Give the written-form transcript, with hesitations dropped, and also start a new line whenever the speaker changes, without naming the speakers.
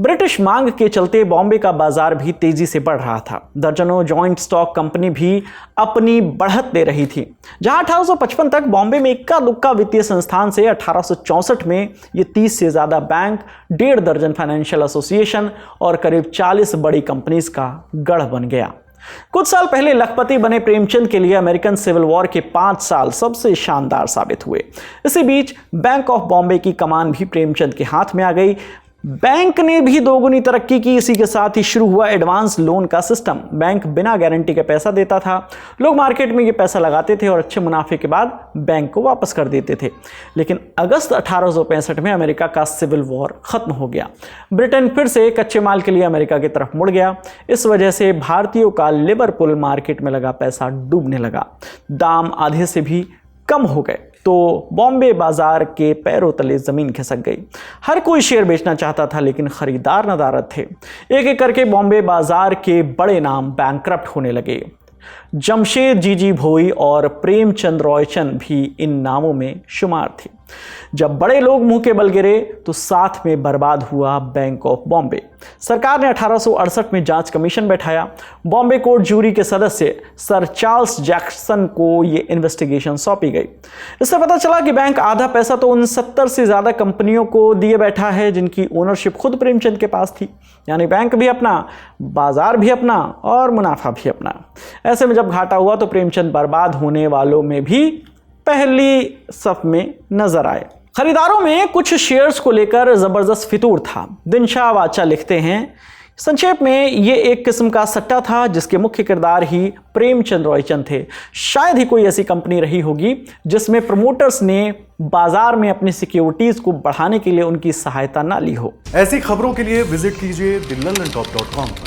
British मांग के चलते बॉम्बे का बाजार भी तेजी से बढ़ रहा था। दर्जनों जॉइंट स्टॉक कंपनी भी अपनी बढ़त दे रही थी। जहां 1855 तक बॉम्बे में इक्का दुक्का वित्तीय संस्थान से 1864 में ये 30 से ज्यादा बैंक, 1.5 दर्जन फाइनेंशियल एसोसिएशन और करीब 40 बड़ी कंपनीज का गढ़ बन गया। कुछ साल पहले लखपति बने प्रेमचंद के लिए अमेरिकन सिविल वॉर के 5 साल सबसे शानदार साबित हुए। इसी बीच बैंक ऑफ बॉम्बे की कमान भी प्रेमचंद के हाथ में आ गई। बैंक ने भी दोगुनी तरक्की की। इसी के साथ ही शुरू हुआ एडवांस लोन का सिस्टम। बैंक बिना गारंटी के पैसा देता था। लोग मार्केट में ये पैसा लगाते थे और अच्छे मुनाफे के बाद बैंक को वापस कर देते थे। लेकिन अगस्त 1865 में अमेरिका का सिविल वॉर खत्म हो गया। ब्रिटेन फिर से कच्चे माल के लिए अमेरिका की तरफ मुड़ गया। इस वजह से भारतीयों का लिवरपूल मार्केट में लगा पैसा डूबने लगा। दाम आधे से भी कम हो गए तो बॉम्बे बाजार के पैरों तले जमीन खिसक गई। हर कोई शेयर बेचना चाहता था लेकिन खरीदार नदारद थे। एक एक करके बॉम्बे बाजार के बड़े नाम बैंकरप्ट होने लगे। जमशेद जीजी भोई और प्रेमचंद रॉयचंद भी इन नामों में शुमार थे। जब बड़े लोग मुंह के बल गिरे तो साथ में बर्बाद हुआ बैंक ऑफ बॉम्बे। सरकार ने 1868 में जांच कमीशन बैठाया। बॉम्बे कोर्ट जूरी के सदस्य सर चार्ल्स जैक्सन को यह इन्वेस्टिगेशन सौंपी गई। इससे पता चला कि बैंक आधा पैसा तो उन 70 से ज्यादा कंपनियों को दिए बैठा है जिनकी ओनरशिप खुद प्रेमचंद के पास थी। यानी बैंक भी अपना, बाजार भी अपना और मुनाफा भी अपना। ऐसे में जब घाटा हुआ तो प्रेमचंद बर्बाद होने वालों में भी पहली सफ में नजर आए। खरीदारों में कुछ शेयर्स को लेकर जबरदस्त फितूर था। दिनशाह वाचा लिखते हैं, संक्षेप में ये एक किस्म का सट्टा था जिसके मुख्य किरदार ही प्रेमचंद रॉयचंद थे। शायद ही कोई ऐसी कंपनी रही होगी जिसमें प्रमोटर्स ने बाजार में अपनी सिक्योरिटीज को बढ़ाने के लिए उनकी सहायता ना ली हो।
ऐसी खबरों के लिए विजिट कीजिए theLondonTop.com।